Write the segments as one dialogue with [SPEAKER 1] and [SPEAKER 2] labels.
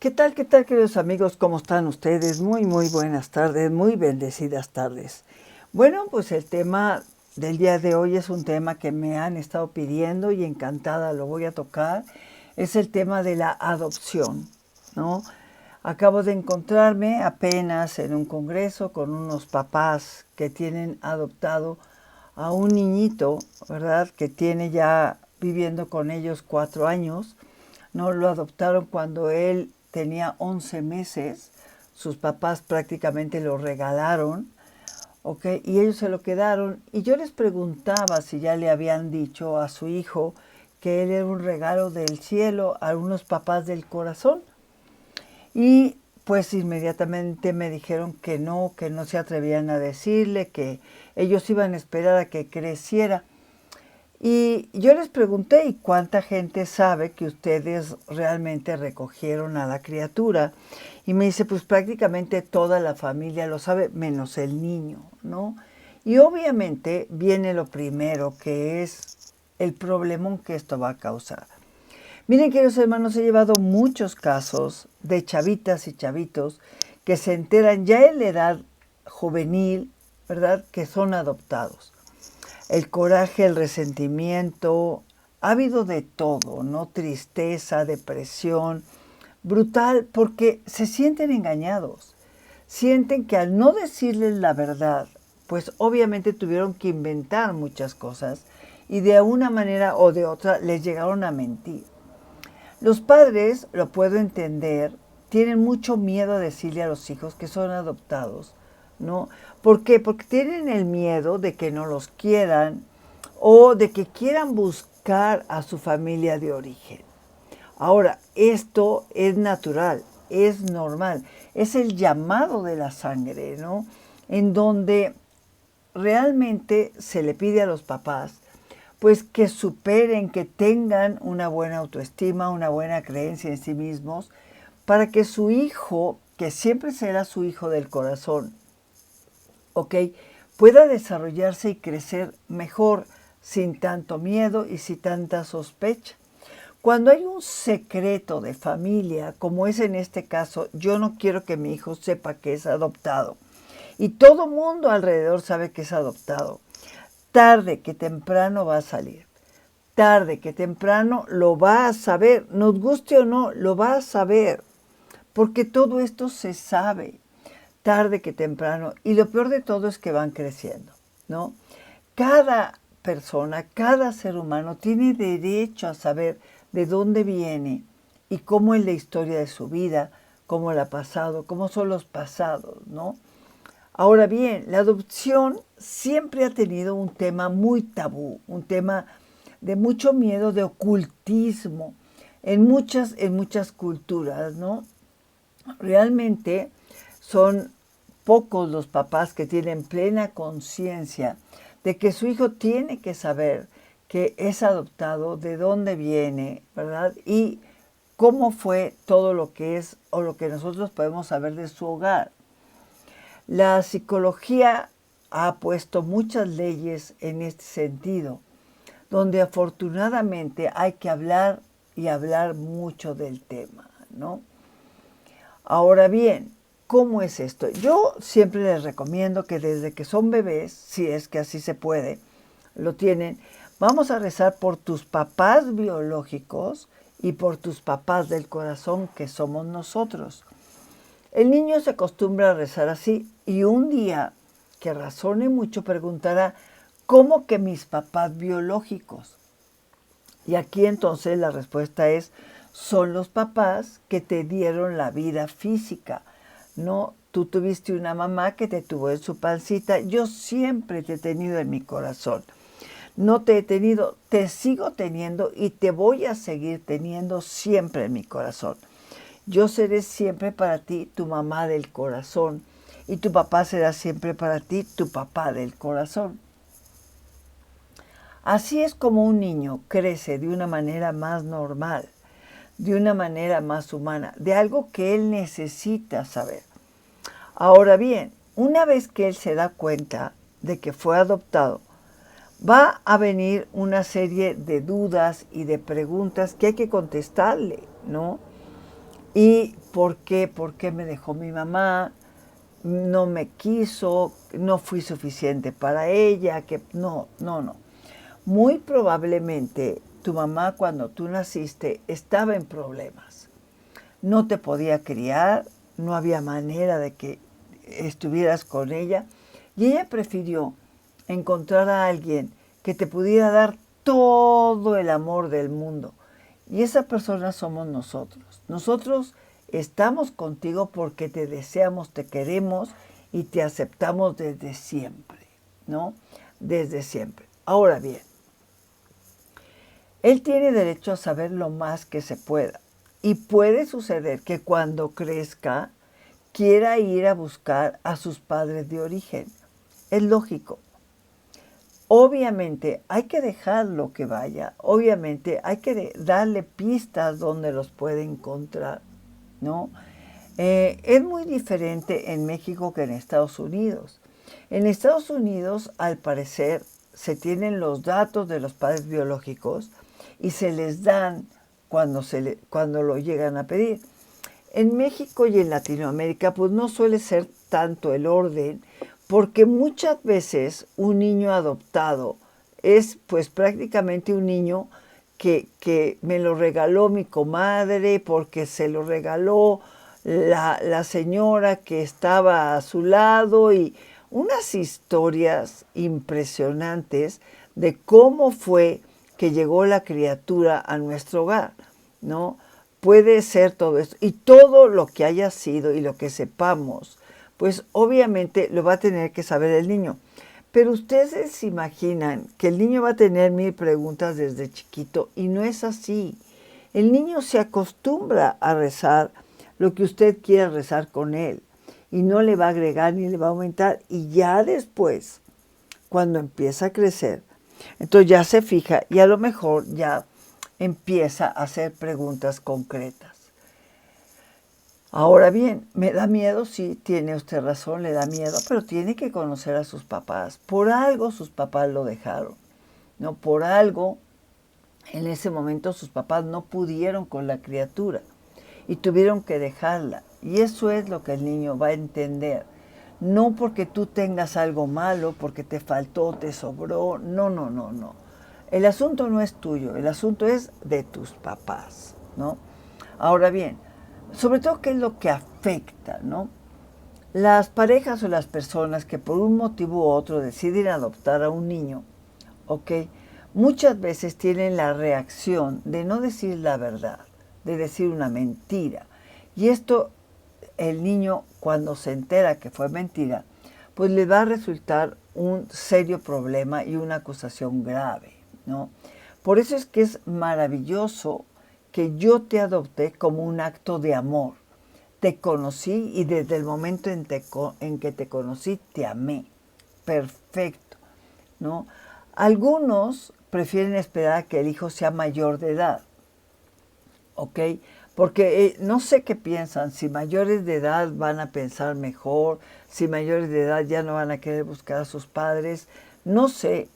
[SPEAKER 1] Qué tal, queridos amigos? ¿Cómo están ustedes? Muy buenas tardes, muy bendecidas tardes. Bueno, pues el tema del día de hoy es un tema que me han estado pidiendo y encantada lo voy a tocar. Es el tema de la adopción, ¿no? Acabo de encontrarme apenas en un congreso con unos papás que tienen adoptado a un niñito, ¿verdad? Que tiene ya viviendo con ellos 4 años. No lo adoptaron cuando él tenía 11 meses. Sus papás prácticamente lo regalaron, ¿ok? Y ellos se lo quedaron. Y yo les preguntaba si ya le habían dicho a su hijo que él era un regalo del cielo a unos papás del corazón. Y pues inmediatamente me dijeron que no se atrevían a decirle, que ellos iban a esperar a que creciera. Y yo les pregunté, ¿y cuánta gente sabe que ustedes realmente recogieron a la criatura? Y me dice, pues prácticamente toda la familia lo sabe, menos el niño, ¿no? Y obviamente viene lo primero, que es el problemón que esto va a causar. Miren, queridos hermanos, he llevado muchos casos de chavitas y chavitos que se enteran ya en la edad juvenil, ¿verdad?, que son adoptados. El coraje, el resentimiento, ha habido de todo, ¿no? Tristeza, depresión, brutal, porque se sienten engañados. Sienten que al no decirles la verdad, pues obviamente tuvieron que inventar muchas cosas y de una manera o de otra les llegaron a mentir. Los padres, lo puedo entender, tienen mucho miedo a decirle a los hijos que son adoptados, ¿no? ¿Por qué? Porque tienen el miedo de que no los quieran o de que quieran buscar a su familia de origen. Ahora, esto es natural, es normal, es el llamado de la sangre, ¿no? En donde realmente se le pide a los papás pues que superen, que tengan una buena autoestima, una buena creencia en sí mismos, para que su hijo, que siempre será su hijo del corazón, ¿ok?, pueda desarrollarse y crecer mejor, sin tanto miedo y sin tanta sospecha. Cuando hay un secreto de familia, como es en este caso, yo no quiero que mi hijo sepa que es adoptado, y todo mundo alrededor sabe que es adoptado, tarde que temprano va a salir. Tarde que temprano lo va a saber, nos guste o no, lo va a saber, porque todo esto se sabe, tarde que temprano, y lo peor de todo es que van creciendo, ¿no? Cada persona, cada ser humano tiene derecho a saber de dónde viene y cómo es la historia de su vida, cómo la ha pasado, cómo son los pasados, ¿no? Ahora bien, la adopción siempre ha tenido un tema muy tabú, un tema de mucho miedo, de ocultismo, en muchas culturas, ¿no? Realmente son pocos los papás que tienen plena conciencia de que su hijo tiene que saber que es adoptado, de dónde viene, ¿verdad? Y cómo fue todo lo que es o lo que nosotros podemos saber de su hogar. La psicología ha puesto muchas leyes en este sentido, donde afortunadamente hay que hablar y hablar mucho del tema, ¿no? Ahora bien, ¿cómo es esto? Yo siempre les recomiendo que desde que son bebés, si es que así se puede, lo tienen, vamos a rezar por tus papás biológicos y por tus papás del corazón, que somos nosotros. El niño se acostumbra a rezar así y un día que razone mucho preguntará, ¿cómo que mis papás biológicos? Y aquí entonces la respuesta es, son los papás que te dieron la vida física, ¿no? Tú tuviste una mamá que te tuvo en su pancita, yo siempre te he tenido en mi corazón. No te he tenido, te sigo teniendo y te voy a seguir teniendo siempre en mi corazón. Yo seré siempre para ti tu mamá del corazón y tu papá será siempre para ti tu papá del corazón. Así es como un niño crece de una manera más normal, de una manera más humana, de algo que él necesita saber. Ahora bien, una vez que él se da cuenta de que fue adoptado, va a venir una serie de dudas y de preguntas que hay que contestarle, ¿no? ¿Y por qué? ¿Por qué me dejó mi mamá? No me quiso, no fui suficiente para ella, que no, no, no. Muy probablemente tu mamá cuando tú naciste estaba en problemas. No te podía criar, no había manera de que estuvieras con ella y ella prefirió encontrar a alguien que te pudiera dar todo el amor del mundo. Y esa persona somos nosotros. Nosotros estamos contigo porque te deseamos, te queremos y te aceptamos desde siempre, ¿no? Desde siempre. Ahora bien, él tiene derecho a saber lo más que se pueda. Y puede suceder que cuando crezca quiera ir a buscar a sus padres de origen. Es lógico. Obviamente hay que dejarlo que vaya. Obviamente hay que darle pistas donde los puede encontrar, ¿no? Es muy diferente en México que en Estados Unidos. En Estados Unidos, al parecer, se tienen los datos de los padres biológicos y se les dan cuando lo llegan a pedir. En México y en Latinoamérica, pues no suele ser tanto el orden, porque muchas veces un niño adoptado es pues prácticamente un niño que me lo regaló mi comadre, porque se lo regaló la señora que estaba a su lado, y unas historias impresionantes de cómo fue que llegó la criatura a nuestro hogar, ¿no? Puede ser todo esto. Y todo lo que haya sido y lo que sepamos, pues obviamente lo va a tener que saber el niño. Pero ustedes se imaginan que el niño va a tener 1000 preguntas desde chiquito, y no es así. El niño se acostumbra a rezar lo que usted quiera rezar con él, y no le va a agregar ni le va a aumentar. Y ya después, cuando empieza a crecer, entonces ya se fija y a lo mejor ya empieza a hacer preguntas concretas. Ahora bien, me da miedo, sí, tiene usted razón, le da miedo, pero tiene que conocer a sus papás. Por algo sus papás lo dejaron, ¿no? Por algo en ese momento sus papás no pudieron con la criatura y tuvieron que dejarla. Y eso es lo que el niño va a entender. No porque tú tengas algo malo, porque te faltó, te sobró. No, no, no, no. El asunto no es tuyo, el asunto es de tus papás, ¿no? Ahora bien, sobre todo, ¿qué es lo que afecta, no? Las parejas o las personas que por un motivo u otro deciden adoptar a un niño, ¿ok? Muchas veces tienen la reacción de no decir la verdad, de decir una mentira. Y esto, el niño, cuando se entera que fue mentira, pues le va a resultar un serio problema y una acusación grave, ¿no? Por eso es que es maravilloso que yo te adopté como un acto de amor. Te conocí y desde el momento en que te conocí te amé. Perfecto, ¿no? Algunos prefieren esperar a que el hijo sea mayor de edad, ¿ok? Porque no sé qué piensan, si mayores de edad van a pensar mejor, si mayores de edad ya no van a querer buscar a sus padres, no sé,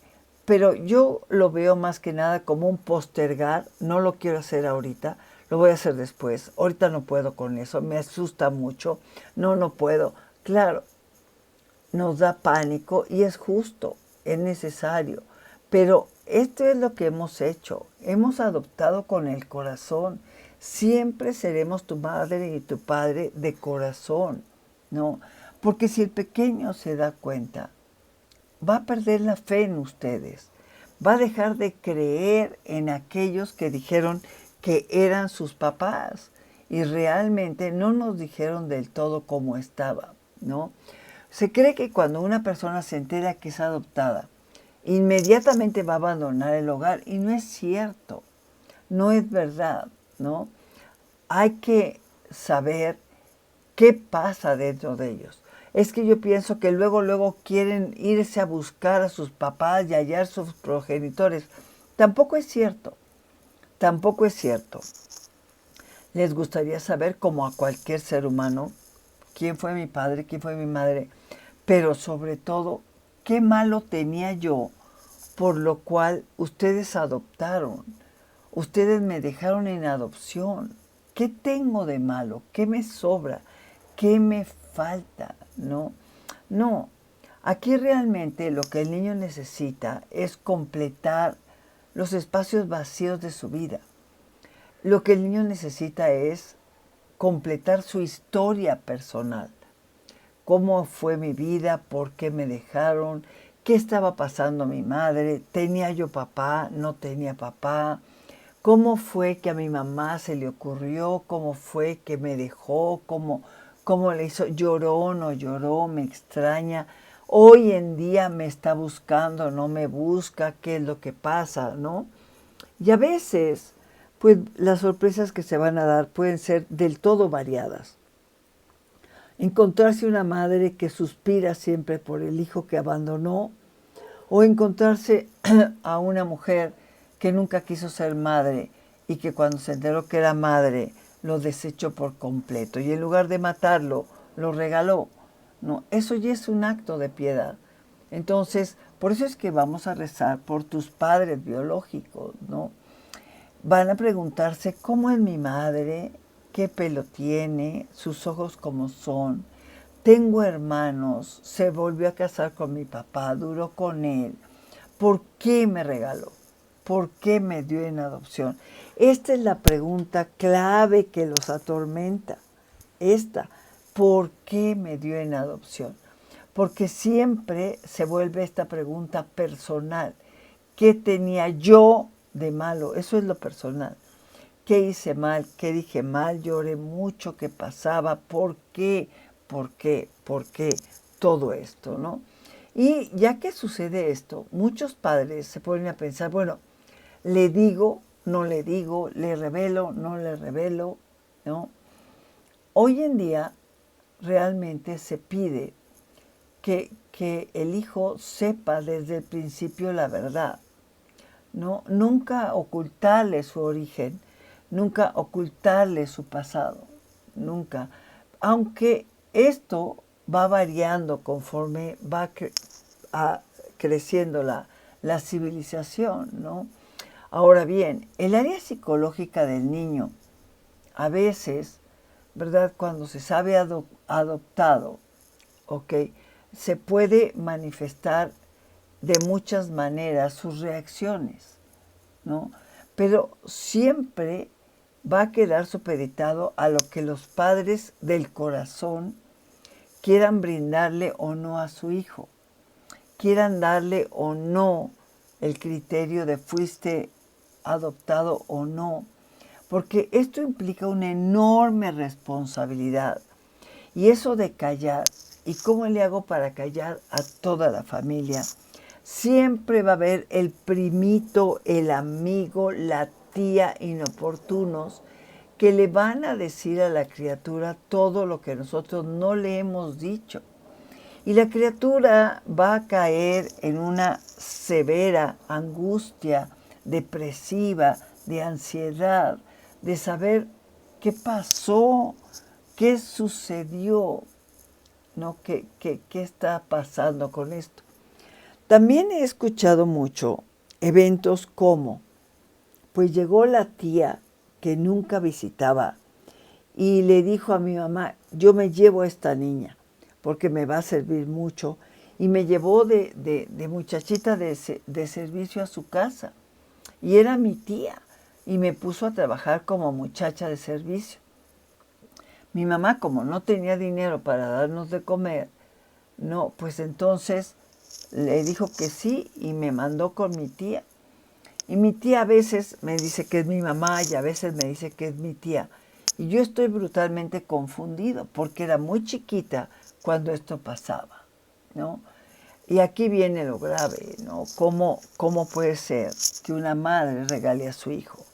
[SPEAKER 1] pero yo lo veo más que nada como un postergar. No lo quiero hacer ahorita, lo voy a hacer después, ahorita no puedo con eso, me asusta mucho, no puedo. Claro, nos da pánico y es justo, es necesario, pero esto es lo que hemos hecho, hemos adoptado con el corazón. Siempre seremos tu madre y tu padre de corazón, ¿no? Porque si el pequeño se da cuenta, va a perder la fe en ustedes, va a dejar de creer en aquellos que dijeron que eran sus papás y realmente no nos dijeron del todo cómo estaba, ¿no? Se cree que cuando una persona se entera que es adoptada, inmediatamente va a abandonar el hogar, y no es cierto, no es verdad, ¿no? Hay que saber qué pasa dentro de ellos. Es que yo pienso que luego quieren irse a buscar a sus papás y hallar sus progenitores. Tampoco es cierto, tampoco es cierto. Les gustaría saber, como a cualquier ser humano, quién fue mi padre, quién fue mi madre, pero sobre todo, qué malo tenía yo por lo cual ustedes adoptaron. Ustedes me dejaron en adopción. ¿Qué tengo de malo? ¿Qué me sobra? ¿Qué me falta? No, no. Aquí realmente lo que el niño necesita es completar los espacios vacíos de su vida. Lo que el niño necesita es completar su historia personal. ¿Cómo fue mi vida? ¿Por qué me dejaron? ¿Qué estaba pasando a mi madre? ¿Tenía yo papá? ¿No tenía papá? ¿Cómo fue que a mi mamá se le ocurrió? ¿Cómo fue que me dejó? ¿Cómo le hizo? ¿Lloró? ¿No lloró? ¿Me extraña? Hoy en día me está buscando, no me busca, ¿qué es lo que pasa? ¿No? Y a veces, pues las sorpresas que se van a dar pueden ser del todo variadas. Encontrarse una madre que suspira siempre por el hijo que abandonó, o encontrarse a una mujer que nunca quiso ser madre y que cuando se enteró que era madre lo desechó por completo y en lugar de matarlo lo regaló. No, eso ya es un acto de piedad. Entonces, por eso es que vamos a rezar por tus padres biológicos, ¿no? Van a preguntarse cómo es mi madre, qué pelo tiene, sus ojos cómo son. Tengo hermanos, se volvió a casar con mi papá, duró con él. ¿Por qué me regaló? ¿Por qué me dio en adopción? Esta es la pregunta clave que los atormenta. Esta, ¿por qué me dio en adopción? Porque siempre se vuelve esta pregunta personal. ¿Qué tenía yo de malo? Eso es lo personal. ¿Qué hice mal? ¿Qué dije mal? Lloré mucho. ¿Qué pasaba? ¿Por qué? ¿Por qué? ¿Por qué? Todo esto, ¿no? Y ya que sucede esto, muchos padres se ponen a pensar, bueno, ¿le digo? ¿No le digo? ¿Le revelo? ¿No le revelo? ¿No? Hoy en día realmente se pide que el hijo sepa desde el principio la verdad, ¿no? Nunca ocultarle su origen, nunca ocultarle su pasado, nunca. Aunque esto va variando conforme va creciendo la civilización, ¿no? Ahora bien, el área psicológica del niño, a veces, ¿verdad? Cuando se sabe adoptado, ¿ok? Se puede manifestar de muchas maneras sus reacciones, ¿no? Pero siempre va a quedar supeditado a lo que los padres del corazón quieran brindarle o no a su hijo, quieran darle o no el criterio de fuiste adoptado o no, porque esto implica una enorme responsabilidad. Y eso de callar, ¿y cómo le hago para callar a toda la familia? Siempre va a haber el primito, el amigo, la tía inoportunos que le van a decir a la criatura todo lo que nosotros no le hemos dicho. Y la criatura va a caer en una severa angustia depresiva, de ansiedad, de saber qué pasó, qué sucedió, ¿no? ¿Qué está pasando con esto? También he escuchado mucho eventos como, pues llegó la tía que nunca visitaba y le dijo a mi mamá, yo me llevo a esta niña porque me va a servir mucho, y me llevó de muchachita de servicio a su casa, y era mi tía, y me puso a trabajar como muchacha de servicio. Mi mamá, como no tenía dinero para darnos de comer, no, pues entonces le dijo que sí y me mandó con mi tía. Y mi tía a veces me dice que es mi mamá y a veces me dice que es mi tía. Y yo estoy brutalmente confundido porque era muy chiquita cuando esto pasaba, ¿no? Y aquí viene lo grave, ¿no? ¿Cómo puede ser que una madre regale a su hijo?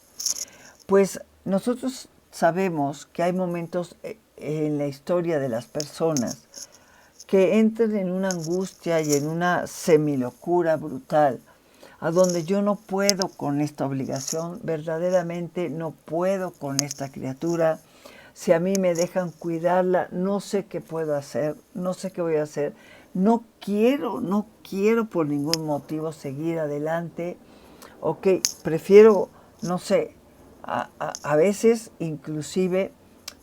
[SPEAKER 1] Pues nosotros sabemos que hay momentos en la historia de las personas que entran en una angustia y en una semilocura brutal, a donde yo no puedo con esta obligación, verdaderamente no puedo con esta criatura. Si a mí me dejan cuidarla, no sé qué puedo hacer, no sé qué voy a hacer. No quiero por ningún motivo seguir adelante. Ok, prefiero, no sé, A veces inclusive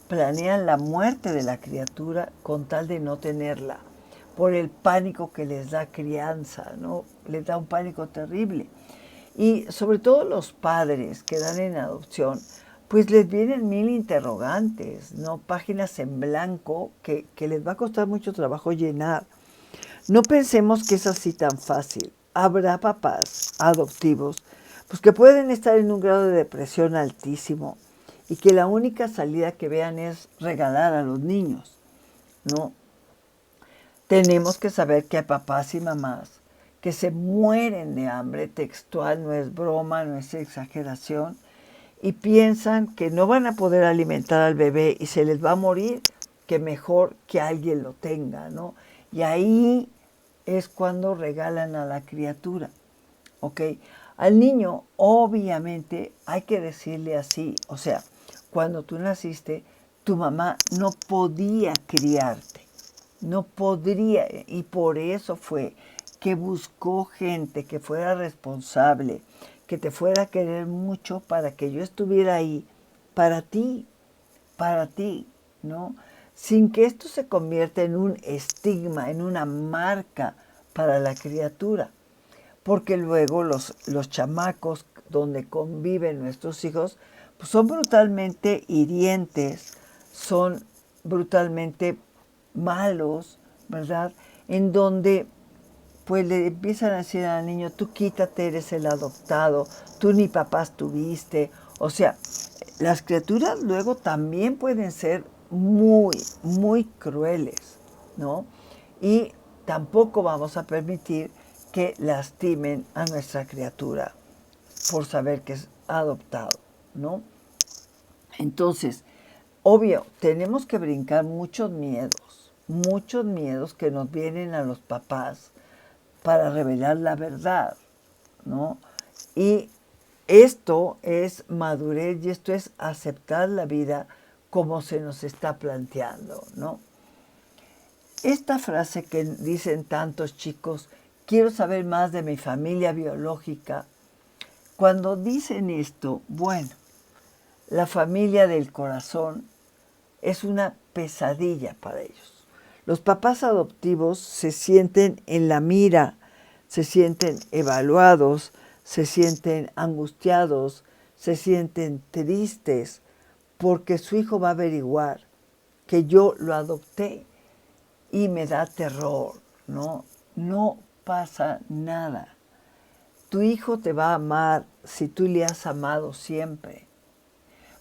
[SPEAKER 1] planean la muerte de la criatura con tal de no tenerla, por el pánico que les da crianza, ¿no? Les da un pánico terrible. Y sobre todo los padres que dan en adopción, pues les vienen mil interrogantes, ¿no? Páginas en blanco que les va a costar mucho trabajo llenar. No pensemos que es así tan fácil. Habrá papás adoptivos pues que pueden estar en un grado de depresión altísimo y que la única salida que vean es regalar a los niños, ¿no? Tenemos que saber que hay papás y mamás que se mueren de hambre, textual, no es broma, no es exageración, y piensan que no van a poder alimentar al bebé y se les va a morir, que mejor que alguien lo tenga, ¿no? Y ahí es cuando regalan a la criatura, ¿ok? Al niño, obviamente, hay que decirle así, o sea, cuando tú naciste, tu mamá no podía criarte, no podría, y por eso fue que buscó gente que fuera responsable, que te fuera a querer mucho para que yo estuviera ahí para ti, ¿no? Sin que esto se convierta en un estigma, en una marca para la criatura. Porque luego los chamacos donde conviven nuestros hijos pues son brutalmente hirientes, son brutalmente malos, ¿verdad? En donde pues le empiezan a decir al niño, tú quítate, eres el adoptado, tú ni papás tuviste. O sea, las criaturas luego también pueden ser muy, muy crueles, ¿no? Y tampoco vamos a permitir que lastimen a nuestra criatura por saber que es adoptado, ¿no? Entonces, obvio, tenemos que brincar muchos miedos que nos vienen a los papás para revelar la verdad, ¿no? Y esto es madurez y esto es aceptar la vida como se nos está planteando, ¿no? Esta frase que dicen tantos chicos, quiero saber más de mi familia biológica, cuando dicen esto, bueno, la familia del corazón es una pesadilla para ellos. Los papás adoptivos se sienten en la mira, se sienten evaluados, se sienten angustiados, se sienten tristes, porque su hijo va a averiguar que yo lo adopté y me da terror, ¿no? No pasa nada. Tu hijo te va a amar si tú le has amado siempre.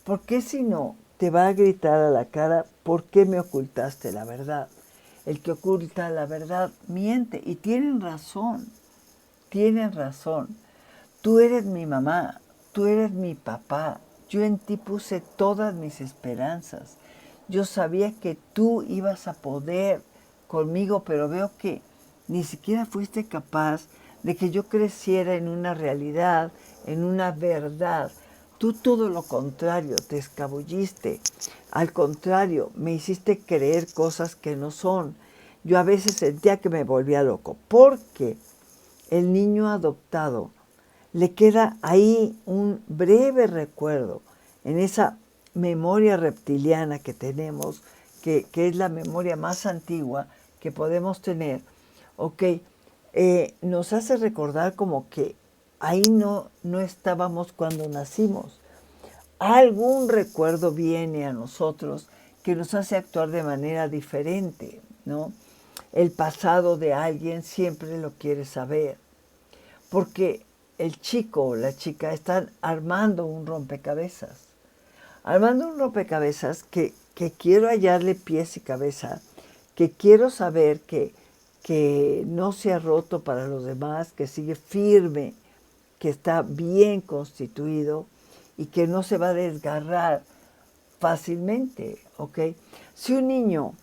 [SPEAKER 1] ¿Por qué si no te va a gritar a la cara, ¿por qué me ocultaste la verdad? El que oculta la verdad miente y tienen razón, tienen razón. Tú eres mi mamá, tú eres mi papá, yo en ti puse todas mis esperanzas. Yo sabía que tú ibas a poder conmigo, pero veo que ni siquiera fuiste capaz de que yo creciera en una realidad, en una verdad. Tú todo lo contrario, te escabulliste. Al contrario, me hiciste creer cosas que no son. Yo a veces sentía que me volvía loco, porque el niño adoptado le queda ahí un breve recuerdo en esa memoria reptiliana que tenemos, que es la memoria más antigua que podemos tener, ¿ok? Nos hace recordar como que ahí no estábamos cuando nacimos. Algún recuerdo viene a nosotros que nos hace actuar de manera diferente, ¿no? El pasado de alguien siempre lo quiere saber, porque el chico o la chica están armando un rompecabezas. Armando un rompecabezas que quiero hallarle pies y cabeza, que quiero saber que no se ha roto para los demás, que sigue firme, que está bien constituido y que no se va a desgarrar fácilmente, ¿ok? Si un niño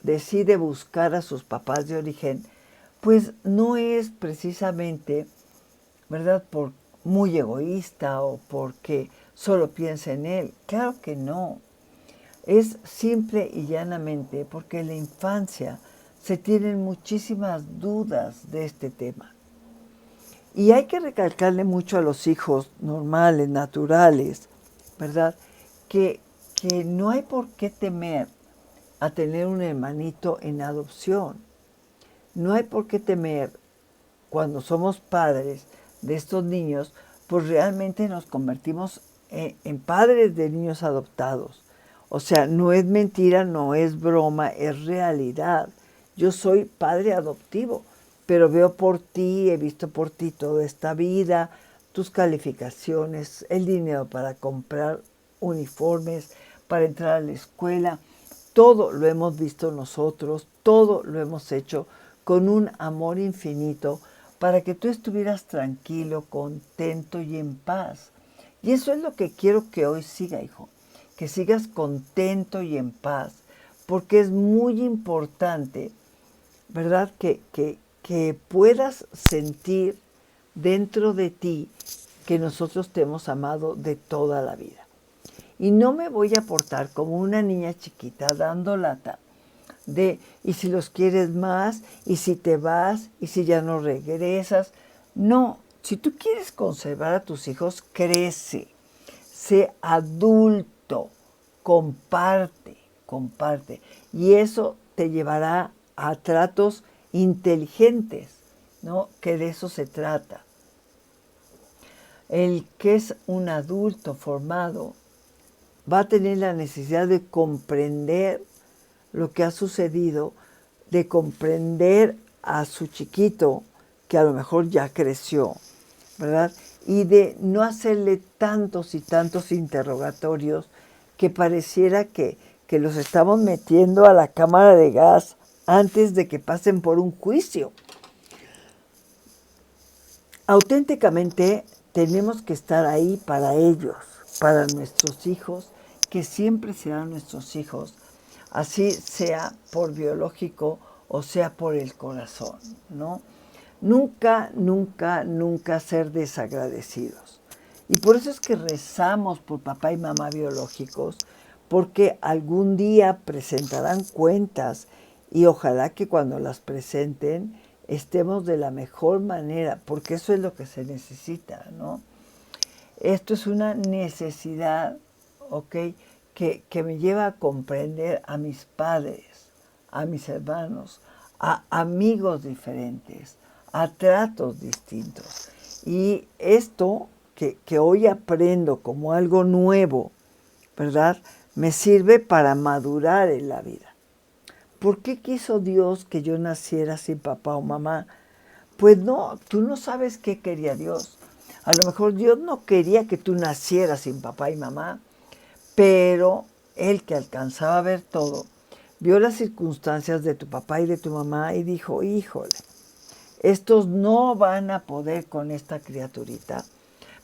[SPEAKER 1] decide buscar a sus papás de origen, pues no es precisamente, ¿verdad?, por muy egoísta o porque solo piensa en él. Claro que no. Es simple y llanamente porque en la infancia se tienen muchísimas dudas de este tema. Y hay que recalcarle mucho a los hijos normales, naturales, ¿verdad? Que, que no hay por qué temer a tener un hermanito en adopción. No hay por qué temer cuando somos padres de estos niños, pues realmente nos convertimos en padres de niños adoptados. O sea, no es mentira, no es broma, es realidad. Yo soy padre adoptivo, pero veo por ti, he visto por ti toda esta vida, tus calificaciones, el dinero para comprar uniformes, para entrar a la escuela. Todo lo hemos visto nosotros, todo lo hemos hecho con un amor infinito para que tú estuvieras tranquilo, contento y en paz. Y eso es lo que quiero que hoy siga, hijo, que sigas contento y en paz, porque es muy importante, ¿verdad? Que puedas sentir dentro de ti que nosotros te hemos amado de toda la vida. Y no me voy a portar como una niña chiquita dando lata de, y si los quieres más, y si te vas, y si ya no regresas. No, si tú quieres conservar a tus hijos, crece, sé adulto, comparte, comparte. Y eso te llevará a tratos inteligentes, ¿no? Que de eso se trata. El que es un adulto formado va a tener la necesidad de comprender lo que ha sucedido, de comprender a su chiquito, que a lo mejor ya creció, ¿verdad? Y de no hacerle tantos y tantos interrogatorios que pareciera que los estamos metiendo a la cámara de gas antes de que pasen por un juicio. Auténticamente tenemos que estar ahí para ellos, para nuestros hijos, que siempre serán nuestros hijos, así sea por biológico o sea por el corazón, ¿no? Nunca, nunca, nunca ser desagradecidos. Y por eso es que rezamos por papá y mamá biológicos, porque algún día presentarán cuentas y ojalá que cuando las presenten estemos de la mejor manera, porque eso es lo que se necesita, ¿no? Esto es una necesidad, ¿ok? Que me lleva a comprender a mis padres, a mis hermanos, a amigos diferentes, a tratos distintos. Y esto que hoy aprendo como algo nuevo, ¿verdad? Me sirve para madurar en la vida. ¿Por qué quiso Dios que yo naciera sin papá o mamá? Pues no, tú no sabes qué quería Dios. A lo mejor Dios no quería que tú nacieras sin papá y mamá, pero Él, que alcanzaba a ver todo, vio las circunstancias de tu papá y de tu mamá y dijo, híjole, estos no van a poder con esta criaturita.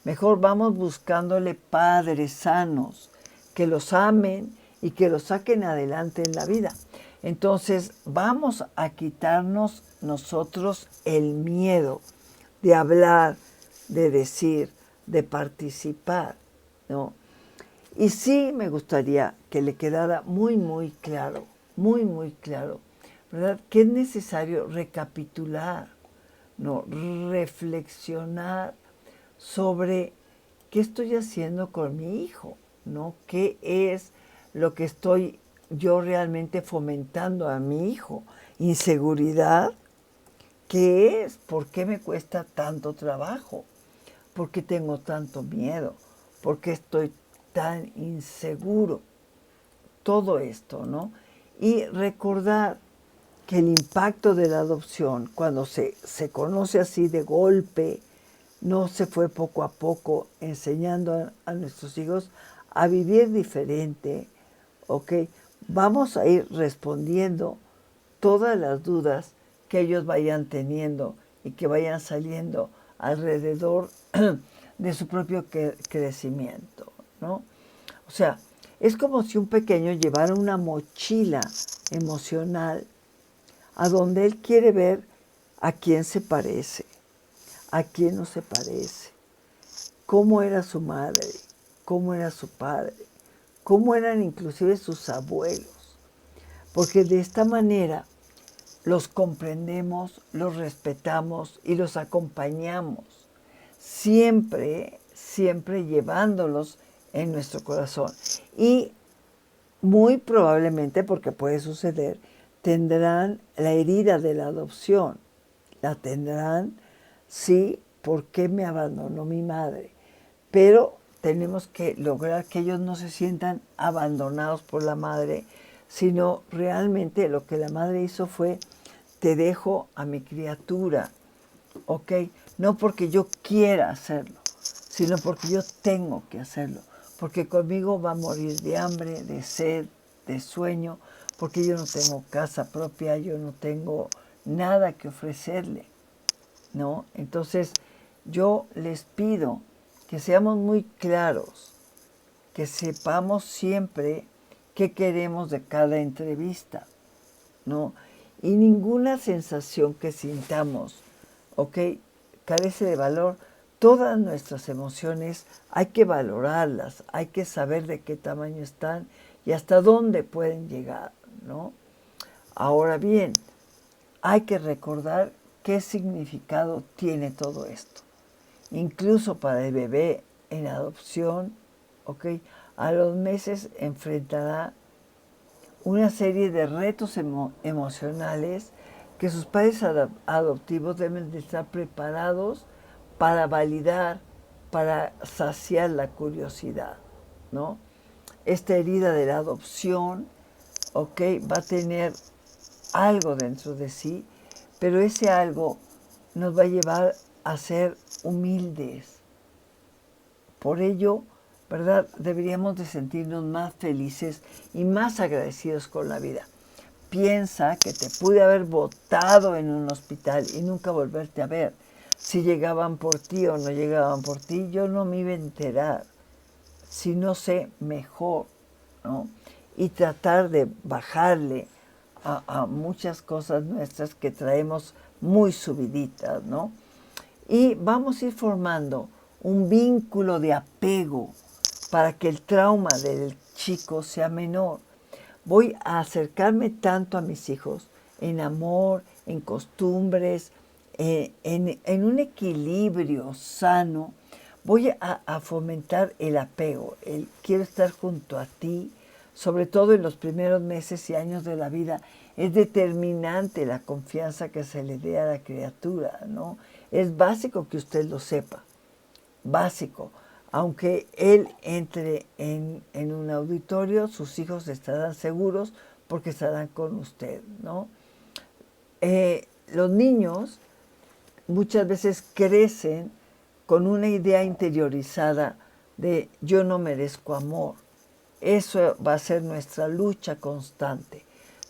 [SPEAKER 1] Mejor vamos buscándole padres sanos, que los amen y que los saquen adelante en la vida. Entonces vamos a quitarnos nosotros el miedo de hablar, de decir, de participar, ¿no? Y sí me gustaría que le quedara muy, muy claro, ¿verdad? Que es necesario recapitular, ¿no? Reflexionar sobre qué estoy haciendo con mi hijo, ¿no? ¿Qué es lo que estoy yo realmente fomentando a mi hijo? ¿Inseguridad? ¿Qué es? ¿Por qué me cuesta tanto trabajo? ¿Por qué tengo tanto miedo? ¿Por qué estoy tan inseguro? Todo esto, ¿no? Y recordar que el impacto de la adopción, cuando se conoce así de golpe, no se fue poco a poco enseñando a nuestros hijos a vivir diferente, ¿ok? Vamos a ir respondiendo todas las dudas que ellos vayan teniendo y que vayan saliendo alrededor de su propio crecimiento, ¿no? O sea, es como si un pequeño llevara una mochila emocional a donde él quiere ver a quién se parece, a quién no se parece, cómo era su madre, cómo era su padre, cómo eran inclusive sus abuelos, porque de esta manera los comprendemos, los respetamos y los acompañamos, siempre, siempre llevándolos en nuestro corazón. Y muy probablemente, porque puede suceder, tendrán la herida de la adopción. La tendrán, sí, ¿por qué me abandonó mi madre? Pero tenemos que lograr que ellos no se sientan abandonados por la madre, sino realmente lo que la madre hizo fue, te dejo a mi criatura, ¿ok? No porque yo quiera hacerlo, sino porque yo tengo que hacerlo, porque conmigo va a morir de hambre, de sed, de sueño, porque yo no tengo casa propia, yo no tengo nada que ofrecerle, ¿no? Entonces, yo les pido que seamos muy claros, que sepamos siempre qué queremos de cada entrevista, ¿no? Y ninguna sensación que sintamos, ¿ok?, carece de valor. Todas nuestras emociones hay que valorarlas, hay que saber de qué tamaño están y hasta dónde pueden llegar, ¿no? Ahora bien, hay que recordar qué significado tiene todo esto. Incluso para el bebé en adopción, ¿ok?, a los meses enfrentará una serie de retos emocionales que sus padres adoptivos deben de estar preparados para validar, para saciar la curiosidad, ¿no? Esta herida de la adopción, ¿ok?, va a tener algo dentro de sí, pero ese algo nos va a llevar a ser humildes. Por ello, ¿verdad?, deberíamos de sentirnos más felices y más agradecidos con la vida. Piensa que te pude haber botado en un hospital y nunca volverte a ver. Si llegaban por ti o no llegaban por ti, yo no me iba a enterar. Si no sé, mejor, ¿no? Y tratar de bajarle a muchas cosas nuestras que traemos muy subiditas, ¿no? Y vamos a ir formando un vínculo de apego para que el trauma del chico sea menor. Voy a acercarme tanto a mis hijos en amor, en costumbres, en un equilibrio sano. Voy a fomentar el apego, el quiero estar junto a ti, sobre todo en los primeros meses y años de la vida. Es determinante la confianza que se le dé a la criatura, ¿no? Es básico que usted lo sepa, básico. Aunque él entre en un auditorio, sus hijos estarán seguros porque estarán con usted, ¿no? Los niños muchas veces crecen con una idea interiorizada de yo no merezco amor. Eso va a ser nuestra lucha constante.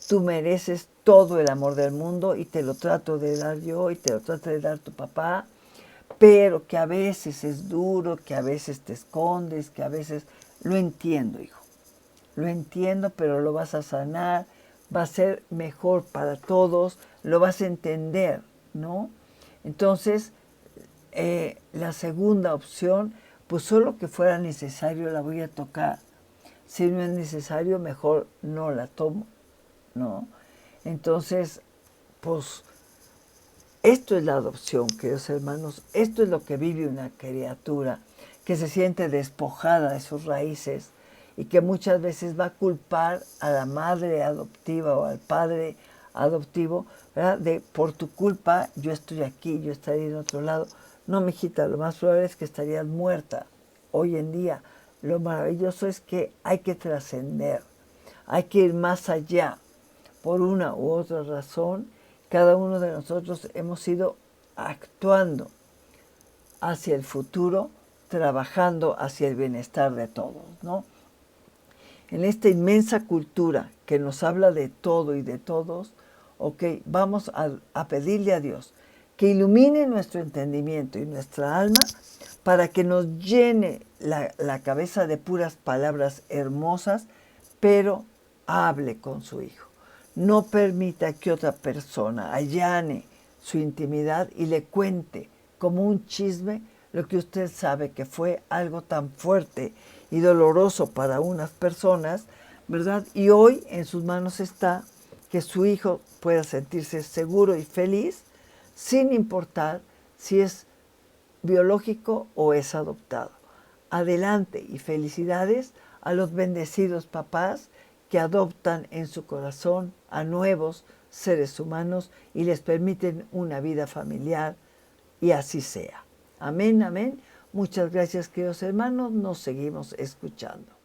[SPEAKER 1] Tú mereces todo el amor del mundo y te lo trato de dar yo y te lo trato de dar tu papá, pero que a veces es duro, que a veces te escondes, que a veces... Lo entiendo, hijo. Lo entiendo, pero lo vas a sanar, va a ser mejor para todos, lo vas a entender, ¿no? Entonces, la segunda opción, pues solo que fuera necesario la voy a tocar. Si no es necesario, mejor no la tomo, ¿no? Entonces, pues, esto es la adopción, queridos hermanos. Esto es lo que vive una criatura que se siente despojada de sus raíces y que muchas veces va a culpar a la madre adoptiva o al padre adoptivo, ¿verdad? De por tu culpa yo estoy aquí, yo estaría en otro lado. No, mijita, lo más probable es que estarías muerta hoy en día. Lo maravilloso es que hay que trascender, hay que ir más allá. Por una u otra razón, cada uno de nosotros hemos ido actuando hacia el futuro, trabajando hacia el bienestar de todos, ¿no? En esta inmensa cultura que nos habla de todo y de todos, ok, vamos a pedirle a Dios que ilumine nuestro entendimiento y nuestra alma para que nos llene la cabeza de puras palabras hermosas, pero hable con su Hijo. No permita que otra persona allane su intimidad y le cuente como un chisme lo que usted sabe que fue algo tan fuerte y doloroso para unas personas, ¿verdad? Y hoy en sus manos está que su hijo pueda sentirse seguro y feliz sin importar si es biológico o es adoptado. adelante y felicidades a los bendecidos papás que adoptan en su corazón a nuevos seres humanos y les permiten una vida familiar, y así sea. Amén, amén. Muchas gracias, queridos hermanos. Nos seguimos escuchando.